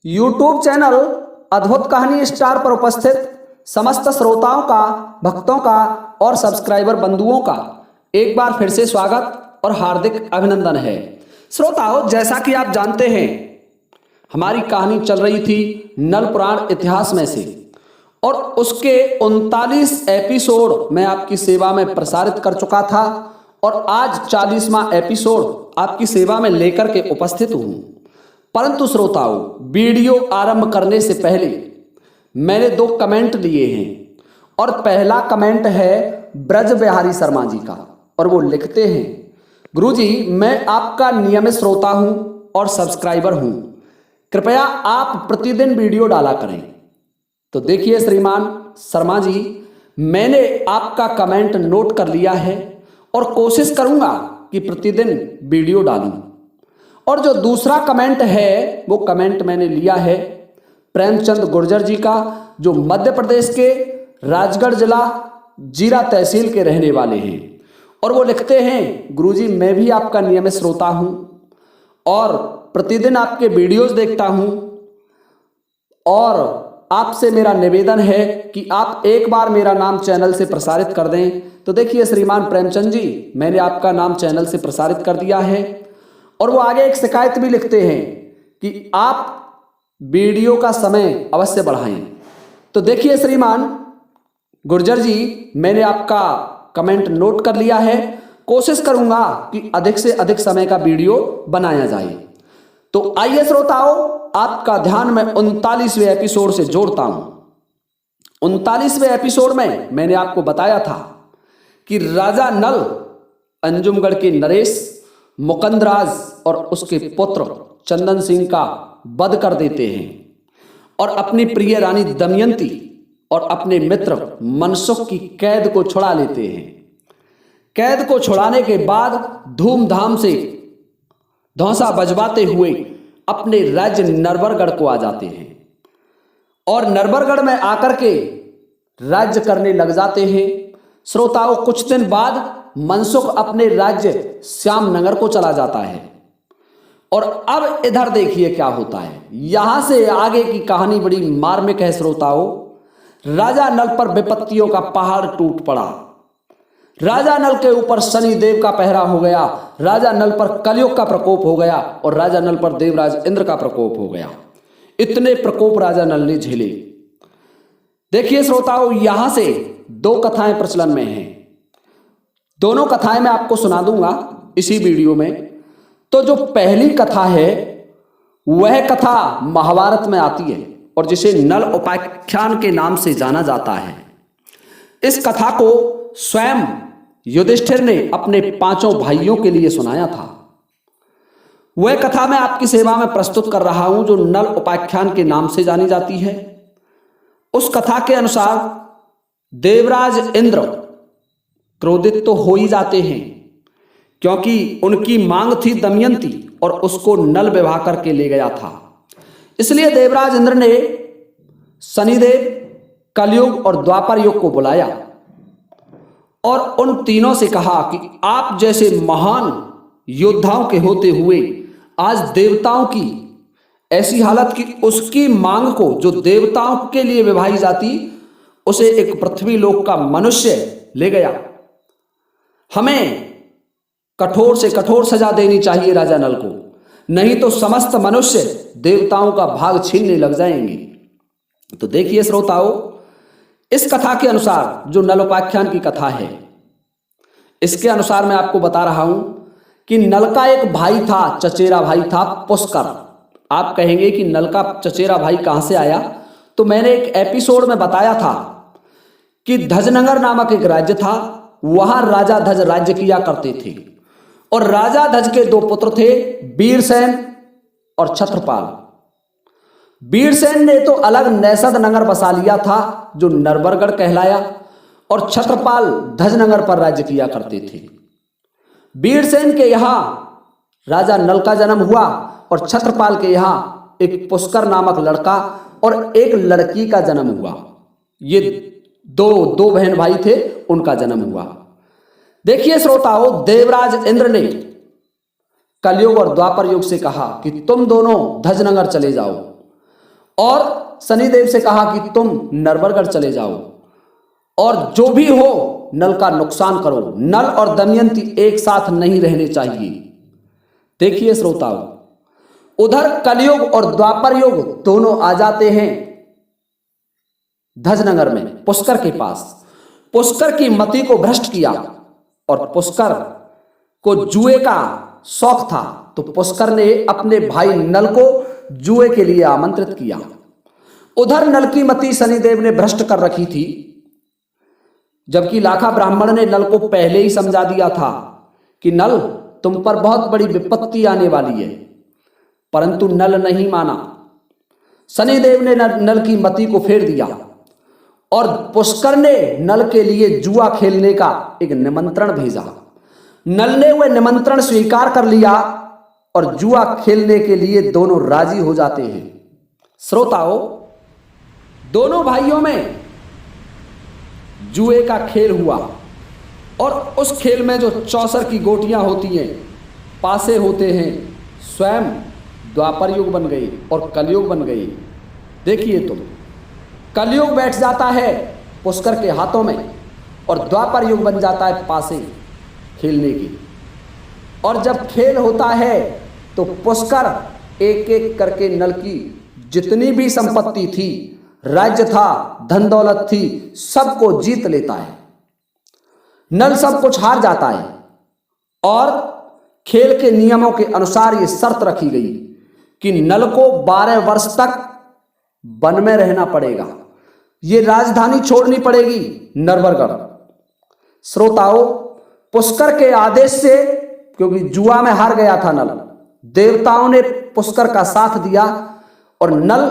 YouTube channel अद्भुत कहानी star पर उपस्थित समस्त श्रोताओं का, भक्तों का और सब्सक्राइबर बंधुओं का एक बार फिर से स्वागत और हार्दिक अभिनंदन है। श्रोताओं, जैसा कि आप जानते हैं, हमारी कहानी चल रही थी नल पुराण इतिहास में से और उसके 39 एपिसोड मैं आपकी सेवा में प्रसारित कर चुका था और आज 40वां एपिसोड आपकी सेवा में लेकर के उपस्थित हूं। परंतु श्रोताओं, वीडियो आरंभ करने से पहले मैंने 2 कमेंट लिए हैं और पहला कमेंट है ब्रज बिहारी शर्मा जी का और वो लिखते हैं, गुरुजी मैं आपका नियमित श्रोता हूं और सब्सक्राइबर हूं, कृपया आप प्रतिदिन वीडियो डाला करें। तो देखिए श्रीमान शर्मा जी, मैंने आपका कमेंट नोट कर लिया है और कोशिश करूंगा कि प्रतिदिन वीडियो डालूं। और जो दूसरा कमेंट है वो कमेंट मैंने लिया है प्रेमचंद गुर्जर जी का, जो मध्य प्रदेश के राजगढ़ जिला जीरा तहसील के रहने वाले हैं और वो लिखते हैं, गुरुजी मैं भी आपका नियमित श्रोता हूं और प्रतिदिन आपके वीडियोस देखता हूं और आपसे मेरा निवेदन है कि आप एक बार मेरा नाम चैनल से प्रसारित कर दें। तो देखिए श्रीमान प्रेमचंद जी, मैंने आपका नाम चैनल से प्रसारित कर दिया है और वो आगे एक शिकायत भी लिखते हैं कि आप वीडियो का समय अवश्य बढ़ाएं। तो देखिए श्रीमान गुर्जर जी, मैंने आपका कमेंट नोट कर लिया है, कोशिश करूंगा कि अधिक से अधिक समय का वीडियो बनाया जाए। तो आइए श्रोताओं, आपका ध्यान मैं 39वें एपिसोड से जोड़ता हूं। 39वें एपिसोड में मैंने आपको बताया था कि राजा नल अंजुमगढ़ के नरेश, मुकंदराज और उसके पुत्र चंदन सिंह का वध कर देते हैं और अपनी प्रिय रानी दमयंती और अपने मित्र मनसुख की कैद को छुड़ा लेते हैं। कैद को छुड़ाने के बाद धूमधाम से धौंसा बजवाते हुए अपने राज्य नरबरगढ़ को आ जाते हैं और नरबरगढ़ में आकर के राज्य करने लग जाते हैं। श्रोताओं, कुछ दिन बाद मनसुख अपने राज्य श्यामनगर को चला जाता है और अब इधर देखिए क्या होता है। यहां से आगे की कहानी बड़ी मार्मिक है श्रोताओं। राजा नल पर विपत्तियों का पहाड़ टूट पड़ा। राजा नल के ऊपर शनि देव का पहरा हो गया, राजा नल पर कलयुग का प्रकोप हो गया और राजा नल पर देवराज इंद्र का प्रकोप हो गया। इतने प्रकोप राजा नल ने झेले। देखिए श्रोताओं, यहां से 2 कथाएं प्रचलन में हैं। दोनों कथाएं मैं आपको सुना दूंगा इसी वीडियो में। तो जो पहली कथा है वह कथा महाभारत में आती है और जिसे नल उपाख्यान के नाम से जाना जाता है। इस कथा को स्वयं युधिष्ठिर ने अपने 5 भाइयों के लिए सुनाया था। वह कथा मैं आपकी सेवा में प्रस्तुत कर रहा हूं जो नल उपाख्यान के नाम से जानी जाती है। उस कथा के अनुसार देवराज इंद्र क्रोधित तो हो ही जाते हैं क्योंकि उनकी मांग थी दमयंती और उसको नल विवाह करके ले गया था। इसलिए देवराज इंद्र ने शनिदेव, कलयुग और द्वापर युग को बुलाया और उन तीनों से कहा कि आप जैसे महान योद्धाओं के होते हुए आज देवताओं की ऐसी हालत कि उसकी मांग को जो देवताओं के लिए विभाई जाती उसे एक पृथ्वी लोक का मनुष्य ले गया। हमें कठोर से कठोर सजा देनी चाहिए राजा नल को, नहीं तो समस्त मनुष्य देवताओं का भाग छीनने लग जाएंगे। तो देखिए श्रोताओं, इस कथा के अनुसार जो नल उपाख्यान की कथा है, इसके अनुसार मैं आपको बता रहा हूं कि नल का एक भाई था, चचेरा भाई था पुष्कर। आप कहेंगे कि नल का चचेरा भाई कहां से आया? तो मैंने एक एपिसोड में बताया था कि ध्वजनगर नामक एक राज्य था, वहां राजा ध्वज राज्य किया करते थे और राजा ध्वज के 2 पुत्र थे, वीरसेन और छत्रपाल। वीरसेन ने तो अलग नैसद नगर बसा लिया था जो नरबरगढ़ कहलाया और छत्रपाल ध्वजनगर पर राज्य किया करते थे। वीरसेन के यहां राजा नल का जन्म हुआ और छत्रपाल के यहां एक पुष्कर नामक लड़का और एक लड़की का जन्म हुआ। ये दो बहन भाई थे, उनका जन्म हुआ। देखिए श्रोताओं, देवराज इंद्र ने कलयुग और द्वापर युग से कहा कि तुम दोनों ध्वजनगर चले जाओ और शनिदेव से कहा कि तुम नरबरगढ़ चले जाओ और जो भी हो नल का नुकसान करो। नल और दमयंती एक साथ नहीं रहने चाहिए। देखिए श्रोताओ, उधर कलयुग और द्वापर युग दोनों आ जाते हैं ध्वजनगर में, पुष्कर के पास। पुष्कर की मति को भ्रष्ट किया और पुष्कर को जुए का शौक था, तो पुष्कर ने अपने भाई नल को जुए के लिए आमंत्रित किया। उधर नल की मति शनिदेव ने भ्रष्ट कर रखी थी, जबकि लाखा ब्राह्मण ने नल को पहले ही समझा दिया था कि नल, तुम पर बहुत बड़ी विपत्ति आने वाली है, परंतु नल नहीं माना। शनिदेव ने नल की मति को फेर दिया और पुष्कर ने नल के लिए जुआ खेलने का एक निमंत्रण भेजा। नल ने वह निमंत्रण स्वीकार कर लिया और जुआ खेलने के लिए दोनों राजी हो जाते हैं। श्रोताओं, दोनों भाइयों में जुए का खेल हुआ और उस खेल में जो चौसर की गोटियां होती हैं, पासे होते हैं, स्वयं द्वापर युग बन गए और कलयुग बन गए। देखिए तुम, कलयुग बैठ जाता है पुष्कर के हाथों में और द्वापर युग बन जाता है पासे खेलने की। और जब खेल होता है तो पुष्कर एक एक करके नल की जितनी भी संपत्ति थी, राज्य था, धन दौलत थी, सबको जीत लेता है। नल सब कुछ हार जाता है और खेल के नियमों के अनुसार ये शर्त रखी गई कि नल को 12 वर्ष तक वन में रहना पड़ेगा, ये राजधानी छोड़नी पड़ेगी नरबरगढ़। श्रोताओं, पुष्कर के आदेश से, क्योंकि जुआ में हार गया था नल, देवताओं ने पुष्कर का साथ दिया और नल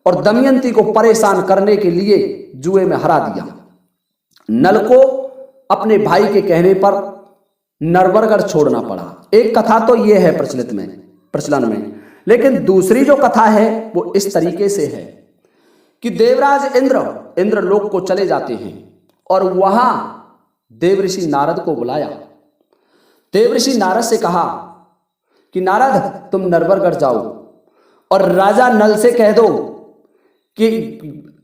और दमयंती को परेशान करने के लिए जुए में हरा दिया। नल को अपने भाई के कहने पर नरबरगढ़ छोड़ना पड़ा। एक कथा तो यह है प्रचलन में, लेकिन दूसरी जो कथा है वो इस तरीके से है कि देवराज इंद्र लोक को चले जाते हैं और वहां देवऋषि नारद को बुलाया। देवऋषि नारद से कहा कि नारद, तुम नरबरगढ़ जाओ और राजा नल से कह दो कि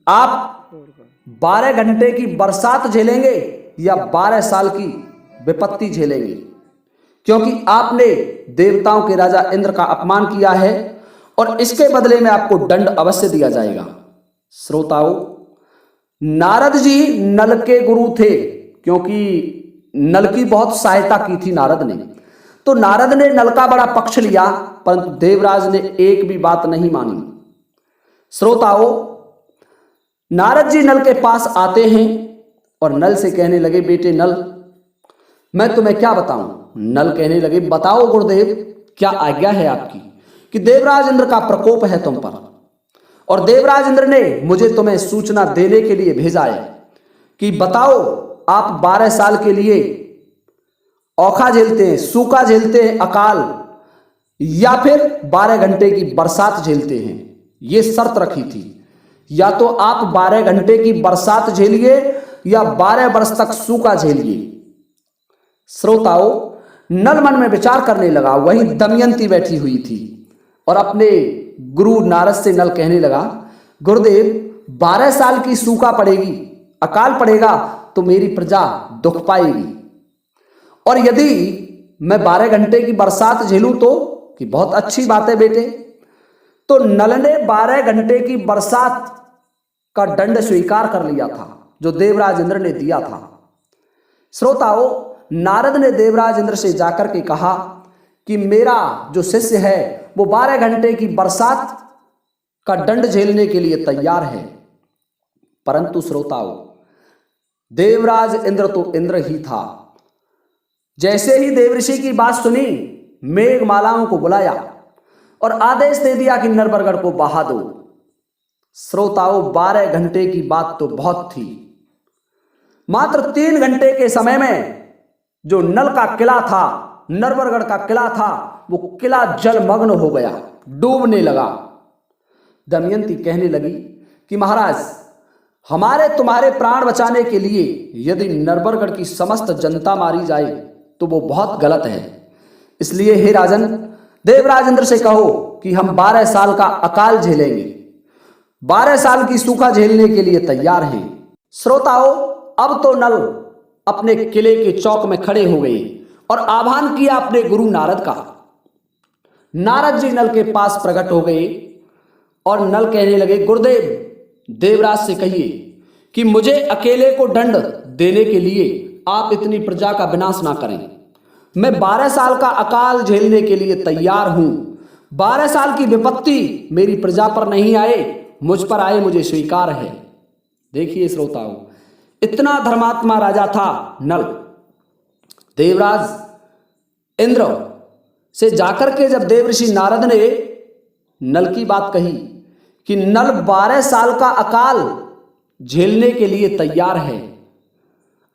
आप 12 घंटे की बरसात झेलेंगे या 12 साल की विपत्ति झेलेंगे, क्योंकि आपने देवताओं के राजा इंद्र का अपमान किया है और इसके बदले में आपको दंड अवश्य दिया जाएगा। श्रोताओं, नारद जी नल के गुरु थे, क्योंकि नल की बहुत सहायता की थी नारद ने, तो नारद ने नल का बड़ा पक्ष लिया, परंतु देवराज ने एक भी बात नहीं मानी। श्रोताओं, नारद जी नल के पास आते हैं और नल से कहने लगे, बेटे नल, मैं तुम्हें क्या बताऊं। नल कहने लगे, बताओ गुरुदेव, क्या आज्ञा है आपकी कि देवराज इंद्र का प्रकोप है तुम पर और देवराज इंद्र ने मुझे तुम्हें सूचना देने के लिए भेजा है कि बताओ, आप 12 साल के लिए औखा झेलते हैं, सूखा झेलते हैं, अकाल, या फिर 12 घंटे की बरसात झेलते हैं। ये शर्त रखी थी, या तो आप 12 घंटे की बरसात झेलिए या 12 वर्ष तक सूखा झेलिए। श्रोताओं, नल मन में विचार करने लगा। वहीं दमयंती बैठी हुई थी और अपने गुरु नारद से नल कहने लगा, गुरुदेव, 12 साल की सूखा पड़ेगी, अकाल पड़ेगा तो मेरी प्रजा दुख पाएगी, और यदि मैं 12 घंटे की बरसात झेलूं तो कि बहुत अच्छी बात है बेटे। तो नल ने 12 घंटे की बरसात का दंड स्वीकार कर लिया था जो देवराज इंद्र ने दिया था। श्रोताओं, नारद ने देवराज इंद्र से जाकर के कहा कि मेरा जो शिष्य है वो 12 घंटे की बरसात का दंड झेलने के लिए तैयार है। परंतु श्रोताओं, देवराज इंद्र तो इंद्र ही था। जैसे ही देवऋषि की बात सुनी, मेघमालाओं को बुलाया और आदेश दे दिया कि नरबरगढ़ को बहा दो। श्रोताओं, 12 घंटे की बात तो बहुत थी। मात्र 3 घंटे के समय में जो नल का किला था, नरबरगढ़ का किला था, वो किला जलमग्न हो गया, डूबने लगा। दमयंती कहने लगी कि महाराज, हमारे तुम्हारे प्राण बचाने के लिए यदि नरबरगढ़ की समस्त जनता मारी जाए तो वो बहुत गलत है। इसलिए हे राजन, देवराज इंद्र से कहो कि हम 12 साल का अकाल झेलेंगे, 12 साल की सूखा झेलने के लिए तैयार हैं। श्रोताओं, अब तो नल अपने किले के चौक में खड़े हो गए और आह्वान किया अपने गुरु नारद का। नारद जी नल के पास प्रकट हो गए और नल कहने लगे, गुरुदेव, देवराज से कहिए कि मुझे अकेले को दंड देने के लिए आप इतनी प्रजा का विनाश ना करें। मैं 12 साल का अकाल झेलने के लिए तैयार हूं। 12 साल की विपत्ति मेरी प्रजा पर नहीं आए, मुझ पर आए, मुझे स्वीकार है। देखिए श्रोताओं, इतना धर्मात्मा राजा था नल। देवराज इंद्र से जाकर के जब देवऋषि नारद ने नल की बात कही कि नल 12 साल का अकाल झेलने के लिए तैयार है,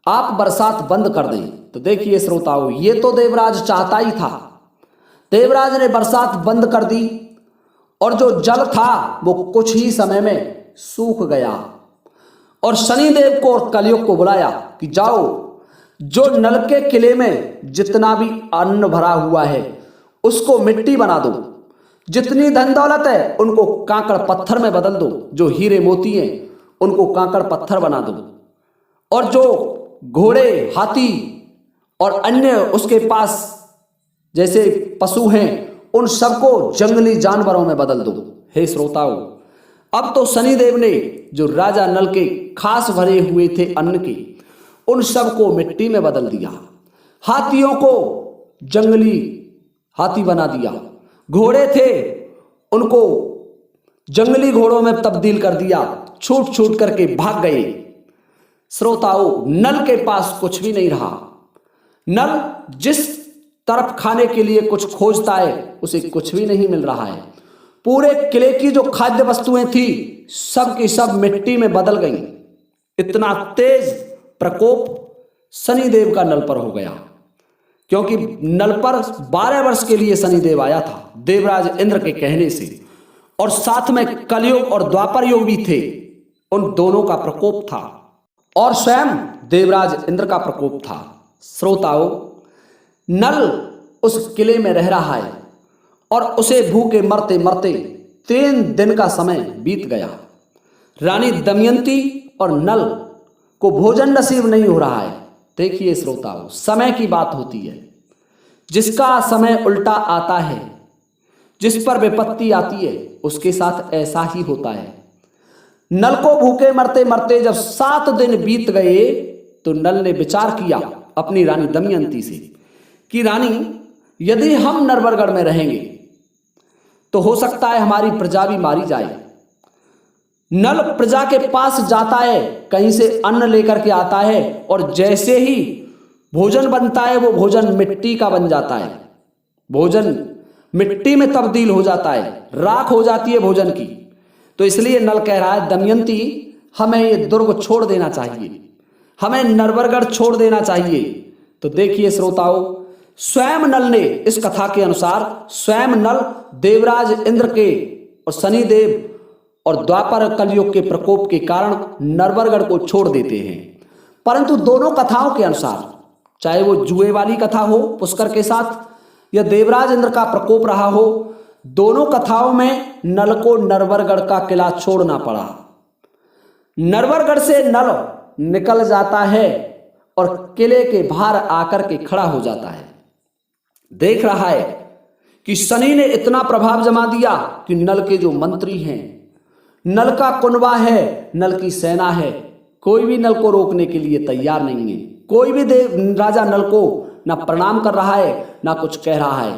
आप बरसात बंद कर दें। तो देखिए श्रोताओं, ये तो देवराज चाहता ही था। देवराज ने बरसात बंद कर दी और जो जल था वो कुछ ही समय में सूख गया और शनिदेव को और कलयुग को बुलाया कि जाओ, जो नल के किले में जितना भी अन्न भरा हुआ है उसको मिट्टी बना दो, जितनी धन दौलत है उनको कांकड़ पत्थर में बदल दो, जो हीरे मोती हैं उनको कांकड़ पत्थर बना दो, और जो घोड़े, हाथी और अन्य उसके पास जैसे पशु हैं उन सबको जंगली जानवरों में बदल दो। हे श्रोताओं, अब तो शनिदेव ने जो राजा नल के खास भरे हुए थे अन्न के, उन सबको मिट्टी में बदल दिया। हाथियों को जंगली हाथी बना दिया, घोड़े थे उनको जंगली घोड़ों में तब्दील कर दिया, छूट छूट करके भाग गए। श्रोताओं, नल के पास कुछ भी नहीं रहा। नल जिस तरफ खाने के लिए कुछ खोजता है उसे कुछ भी नहीं मिल रहा है। पूरे किले की जो खाद्य वस्तुएं थी सब की सब मिट्टी में बदल गई। इतना तेज प्रकोप शनिदेव का नल पर हो गया, क्योंकि नल पर 12 वर्ष के लिए शनिदेव आया था देवराज इंद्र के कहने से, और साथ में कलयुग और द्वापर युग भी थे। उन दोनों का प्रकोप था और स्वयं देवराज इंद्र का प्रकोप था। श्रोताओं, नल उस किले में रह रहा है और उसे भूखे मरते मरते 3 दिन का समय बीत गया। रानी दमयंती और नल को भोजन नसीब नहीं हो रहा है। देखिए श्रोताओं, समय की बात होती है, जिसका समय उल्टा आता है, जिस पर विपत्ति आती है उसके साथ ऐसा ही होता है। नल को भूखे मरते मरते जब 7 दिन बीत गए तो नल ने विचार किया अपनी रानी दमयंती से कि रानी, यदि हम नरवरगढ़ में रहेंगे तो हो सकता है हमारी प्रजा भी मारी जाए। नल प्रजा के पास जाता है, कहीं से अन्न लेकर के आता है और जैसे ही भोजन बनता है वो भोजन मिट्टी का बन जाता है, भोजन मिट्टी में तब्दील हो जाता है, राख हो जाती है भोजन की। तो इसलिए नल कह रहा है, दमयंती, हमें ये दुर्ग छोड़ देना चाहिए, हमें नरवरगढ़ छोड़ देना चाहिए। तो देखिए श्रोताओं, स्वयं नल ने, इस कथा के अनुसार स्वयं नल देवराज इंद्र के और शनिदेव और द्वापर कलयुग के प्रकोप के कारण नरवरगढ़ को छोड़ देते हैं। परंतु दोनों कथाओं के अनुसार, चाहे वो जुए वाली कथा हो पुष्कर के साथ या देवराज इंद्र का प्रकोप रहा हो, दोनों कथाओं में नल को नरवरगढ़ का किला छोड़ना पड़ा। नरवरगढ़ से नल निकल जाता है और किले के बाहर आकर के खड़ा हो जाता है। देख रहा है कि शनि ने इतना प्रभाव जमा दिया कि नल के जो मंत्री हैं, नल का कुनबा है, नल की सेना है, कोई भी नल को रोकने के लिए तैयार नहीं है। कोई भी राजा नल को ना प्रणाम कर रहा है ना कुछ कह रहा है।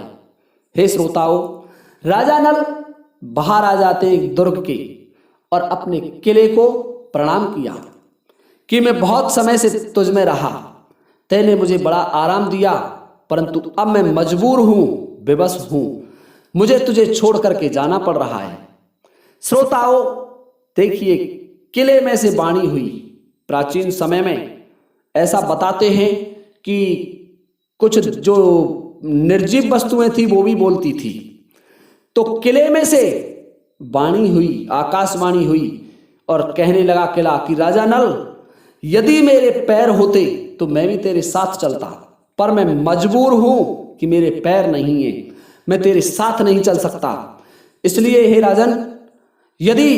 हे श्रोताओं, राजा नल बाहर आ जाते एक दुर्ग के और अपने किले को प्रणाम किया कि मैं बहुत समय से तुझ में रहा, तैने मुझे बड़ा आराम दिया, परंतु अब मैं मजबूर हूं, विवश हूं, मुझे तुझे छोड़ करके जाना पड़ रहा है। श्रोताओं, देखिए, किले में से वाणी हुई। प्राचीन समय में ऐसा बताते हैं कि कुछ जो निर्जीव वस्तुएं थी वो भी बोलती थी। तो किले में से वाणी हुई, आकाशवाणी हुई और कहने लगा किला कि राजा नल, यदि मेरे पैर होते तो मैं भी तेरे साथ चलता, पर मैं मजबूर हूं कि मेरे पैर नहीं है, मैं तेरे साथ नहीं चल सकता। इसलिए हे राजन, यदि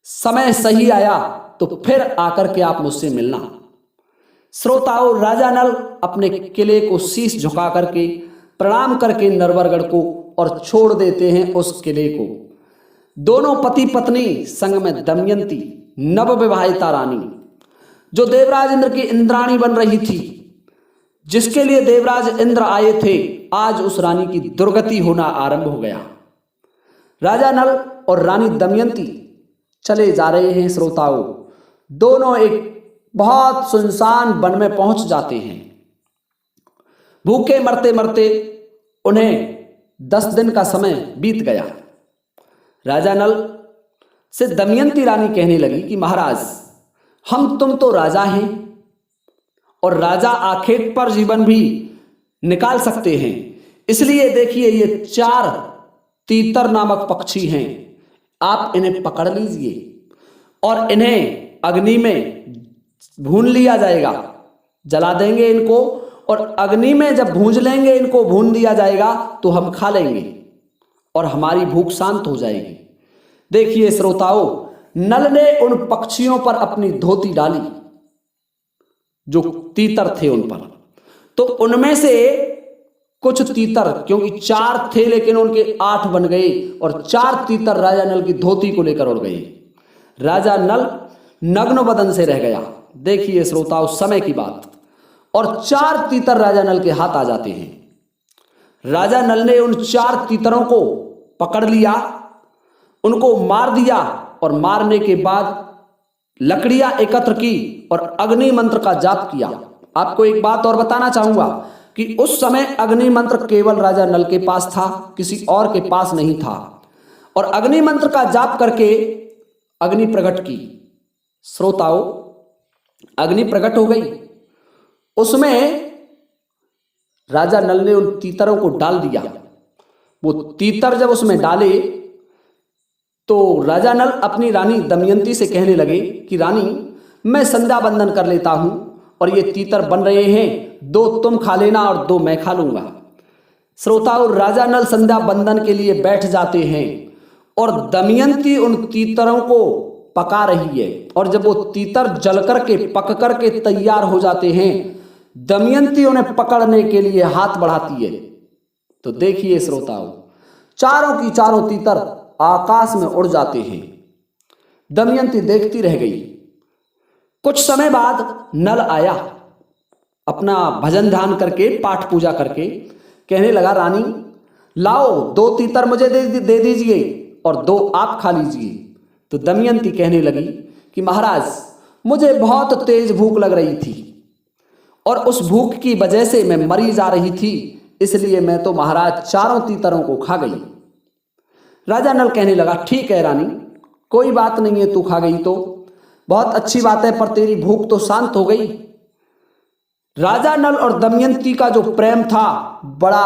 समय सही आया तो फिर आकर के आप मुझसे मिलना। श्रोताओं, राजा नल अपने किले को शीश झुका करके प्रणाम करके नरवरगढ़ को और छोड़ देते हैं उस किले को। दोनों पति पत्नी संग में दमयंती नवविवाहिता रानी, जो देवराज इंद्र की इंद्राणी बन रही थी, जिसके लिए देवराज इंद्र आए थे, आज उस रानी की दुर्गति होना आरंभ हो गया। राजा नल और रानी दमयंती चले जा रहे हैं। श्रोताओं, दोनों एक बहुत सुनसान वन में पहुंच जाते हैं। भूखे मरते मरते उन्हें 10 दिन का समय बीत गया। राजा नल से दमयंती रानी कहने लगी कि महाराज, हम तुम तो राजा हैं और राजा आखेट पर जीवन भी निकाल सकते हैं, इसलिए देखिए ये 4 तीतर नामक पक्षी हैं, आप इन्हें पकड़ लीजिए और इन्हें अग्नि में भून लिया जाएगा, जला देंगे इनको, और अग्नि में जब भूंज लेंगे, इनको भून दिया जाएगा तो हम खा लेंगे और हमारी भूख शांत हो जाएगी। देखिए श्रोताओं, नल ने उन पक्षियों पर अपनी धोती डाली जो तीतर थे उन पर, तो उनमें से कुछ तीतर, क्योंकि 4 थे लेकिन उनके 8 बन गए और 4 तीतर राजा नल की धोती को लेकर उड़ गए। राजा नल नग्न बदन से रह गया। देखिए श्रोताओं, समय की बात, और 4 तीतर राजा नल के हाथ आ जाते हैं। राजा नल ने उन 4 तीतरों को पकड़ लिया, उनको मार दिया और मारने के बाद लकड़ियां एकत्र की और अग्नि मंत्र का जाप किया। आपको एक बात और बताना चाहूंगा कि उस समय अग्नि मंत्र केवल राजा नल के पास था, किसी और के पास नहीं था, और अग्नि मंत्र का जाप करके अग्नि प्रकट की। श्रोताओं, अग्नि प्रकट हो गई, उसमें राजा नल ने उन तीतरों को डाल दिया। वो तीतर जब उसमें डाले तो राजा नल अपनी रानी दमयंती से कहने लगे कि रानी, मैं संध्या बंदन कर लेता हूं और ये तीतर बन रहे हैं, 2 तुम खा लेना और 2 मैं खा लूंगा। श्रोताओं, राजा नल संध्या बंदन के लिए बैठ जाते हैं और दमयंती उन तीतरों को पका रही है, और जब वो तीतर जल करके पक करके तैयार हो जाते हैं, दमयंती उन्हें पकड़ने के लिए हाथ बढ़ाती है। तो देखिए श्रोताओं, चारों की चारों तीतर आकाश में उड़ जाते हैं। दमयंती देखती रह गई। कुछ समय बाद नल आया, अपना भजन ध्यान करके पाठ पूजा करके कहने लगा, रानी लाओ 2 तीतर मुझे दे दीजिए और 2 आप खा लीजिए। तो दमयंती कहने लगी कि महाराज, मुझे बहुत तेज भूख लग रही थी और उस भूख की वजह से मैं मरी जा रही थी, इसलिए मैं तो महाराज 4 तीतरों को खा गई। राजा नल कहने लगा, ठीक है रानी, कोई बात नहीं है, तू खा गई तो बहुत अच्छी बात है, पर तेरी भूख तो शांत हो गई। राजा नल और दमयंती का जो प्रेम था, बड़ा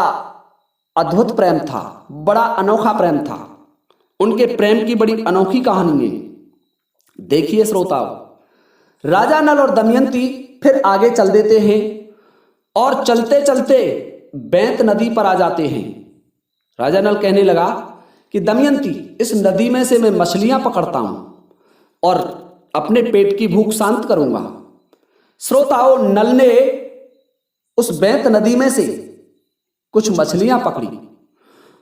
अद्भुत प्रेम था, बड़ा अनोखा प्रेम था। उनके प्रेम की बड़ी अनोखी कहानी है। देखिए श्रोताओ, राजा नल और दमयंती फिर आगे चल देते हैं और चलते चलते बैंत नदी पर आ जाते हैं। राजा नल कहने लगा कि दमयंती, इस नदी में से मैं मछलियां पकड़ता हूं और अपने पेट की भूख शांत करूंगा। श्रोताओं, नल ने उस बैंत नदी में से कुछ मछलियां पकड़ी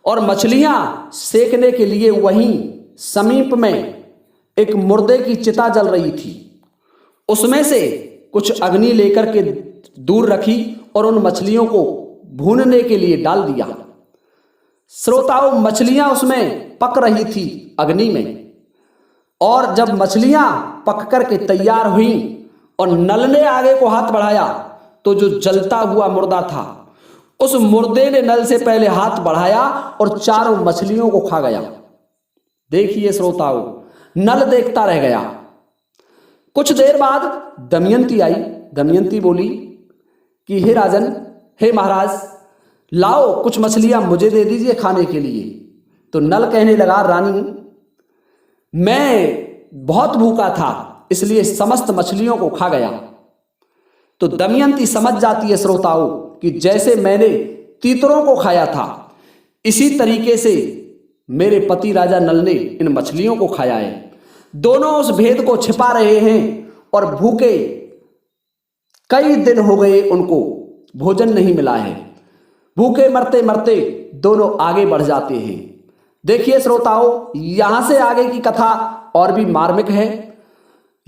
और मछलियां सेकने के लिए वहीं समीप में एक मुर्दे की चिता जल रही थी, उसमें से कुछ अग्नि लेकर के दूर रखी और उन मछलियों को भूनने के लिए डाल दिया। श्रोताओं, मछलियां उसमें पक रही थी अग्नि में, और जब मछलियां पक करके तैयार हुई और नल ने आगे को हाथ बढ़ाया तो जो जलता हुआ मुर्दा था, उस मुर्दे ने नल से पहले हाथ बढ़ाया और 4 मछलियों को खा गया। देखिए श्रोताओं, नल देखता रह गया। कुछ देर बाद दमयंती आई। दमयंती बोली कि हे राजन, हे महाराज, लाओ कुछ मछलियां मुझे दे दीजिए खाने के लिए। तो नल कहने लगा, रानी, मैं बहुत भूखा था, इसलिए समस्त मछलियों को खा गया। तो दमयंती समझ जाती है श्रोताओं कि जैसे मैंने तीतरों को खाया था, इसी तरीके से मेरे पति राजा नल ने इन मछलियों को खाया है। दोनों उस भेद को छिपा रहे हैं और भूखे कई दिन हो गए, उनको भोजन नहीं मिला है। भूखे मरते मरते दोनों आगे बढ़ जाते हैं। देखिए श्रोताओं, यहां से आगे की कथा और भी मार्मिक है।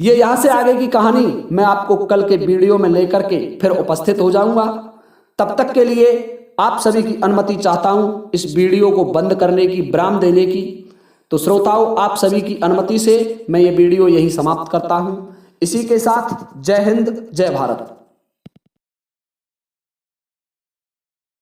ये यहां से आगे की कहानी मैं आपको कल के वीडियो में लेकर के फिर उपस्थित हो जाऊंगा। तब तक के लिए आप सभी की अनुमति चाहता हूं इस वीडियो को बंद करने की, विराम देने की। तो श्रोताओं, आप सभी की अनुमति से मैं ये वीडियो यही समाप्त करता हूं। इसी के साथ जय हिंद, जय भारत।